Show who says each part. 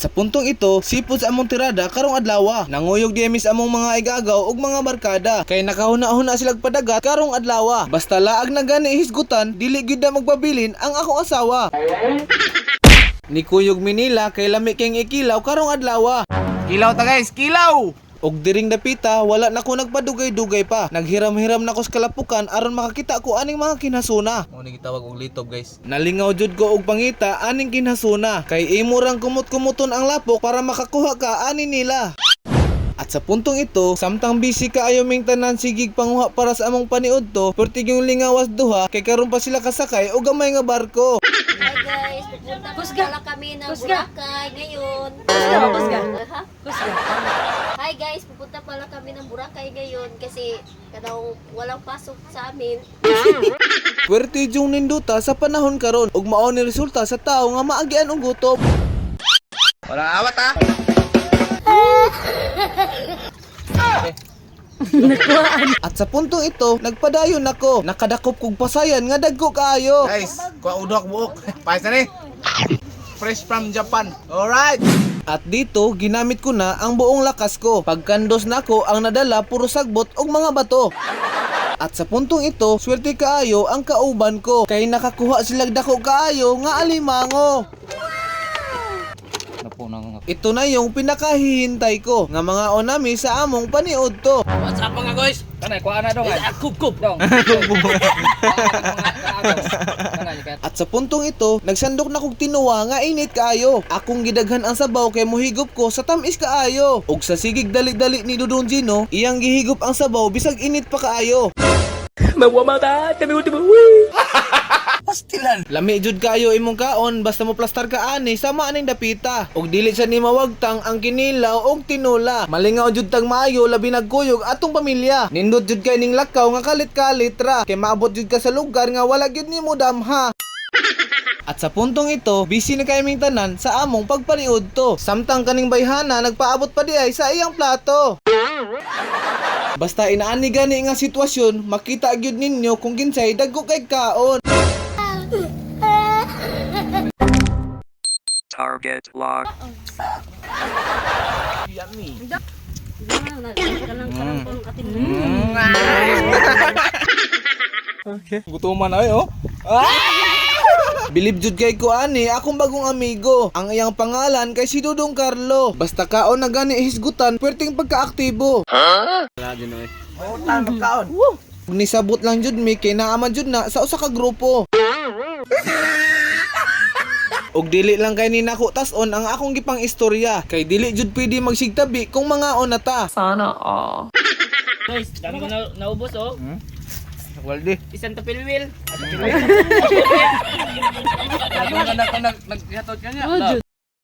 Speaker 1: At sa puntong ito, sipod sa among tirada karong adlaw. Nanguyog diamis among mga igagaw ug mga barkada kay nakahuna-huna silang padagat karong adlaw. Basta laag na gani hisgutan, dili gyud na magpabilin ang akong asawa. Ni Kuyog Minila kay lami kayong ikilaw karong adlaw.
Speaker 2: Kilaw ta guys, kilaw!
Speaker 1: Og diring dapita, wala na ko nagpadugay-dugay pa. Naghiram-hiram na ko sa kalapukan aron makakita ko aning mga kinhasuna.
Speaker 2: Mo ni gitawag og litob guys.
Speaker 1: Nalingaw jud ko og pangita aning kinhasuna kay imo rang kumot-kumuton ang lapok para makakuha ka ani nila. At sa puntong ito, samtang busy ka ayo ming tanan sigig panguha para sa among paniudto, pertig yung lingawas duha kay karon pa sila kasakay og gamay nga barko.
Speaker 3: Hi guys, pupunta pala kami ng Boracay ngayon.
Speaker 4: Kusga.
Speaker 3: Ha? Hi guys, pupunta pala kami ng Boracay ngayon kasi kadang walang pasok sa amin.
Speaker 1: Pwerte yung ninduta sa panahon karon ug mao ni resulta sa tao nga maagian og gutom.
Speaker 2: Wala awat ha.
Speaker 1: At sa puntong ito, nagpadayon ako. Nakadakop kog pasayan nga dagko kaayo.
Speaker 2: Guys, kuha udok buok. Pais na ni. Fresh from Japan. Alright.
Speaker 1: At dito, ginamit ko na ang buong lakas ko. Pagkandos na ko, ang nadala puro sagbot og mga bato. At sa puntong ito, swerte kaayo ang kauban ko. Kay nakakuha sila dako kaayo nga alimango. Ito na yung pinakahihintay ko nga mga onami sa among paniudto.
Speaker 5: What's up mga guys? Kanay, kuha na dong. Kup dong.
Speaker 1: At sa puntong ito, nagsandok na kog tinuwa nga init kaayo. Akong gidaghan ang sabaw kay mohigop ko sa tamis kaayo. Ug sa sigig dali-dali ni Dudong Gino, iyang gihigop ang sabaw bisag init pa kaayo.
Speaker 5: Magwamata, kami ultimo.
Speaker 2: Pastilan.
Speaker 1: Lami jud kayo imong kaon basta mo plastar ka ani sama aning dapita. Og dili sa ni mawagtang ang kinilaw og tinula. Malingaw jud tag maayo labi nagkuyog atong pamilya. Nindot jud kay ning lakaw nga kalit-kalit ra kay maabot jud ka sa lugar nga wala gyud nimo damha. At sa puntong ito, busy na kaming tanan sa among pagpaniudto. Samtang kaning bayhana nagpaabot pa diay sa iyang plato. Basta inaani gani nga sitwasyon, makita gyud ninyo kung kinsay dagko kay kaon.
Speaker 6: Target lock.
Speaker 2: Yummy.
Speaker 1: Gutuman ay oh. Bilib jud kay ko ani akong bagong amigo. Ang iyang pangalan kay si Dudong Carlo. Basta kaon na gani hisgutan, perting pagkaaktibo.
Speaker 2: Oh, tan kaon.
Speaker 1: Nisabot lang jud mi kay naama jud na sa usa ka grupo. Og dili lang kay ni nako tas-on ang akong gipang istorya kay dili jud pwede magsigtabi kung mga onata.
Speaker 4: Sana all.
Speaker 5: Guys, dami mo naubos oh.
Speaker 2: Waldi.
Speaker 5: Isang tapilwil.
Speaker 2: Lagi mo ka nag-hatot ka niya.
Speaker 4: Oh,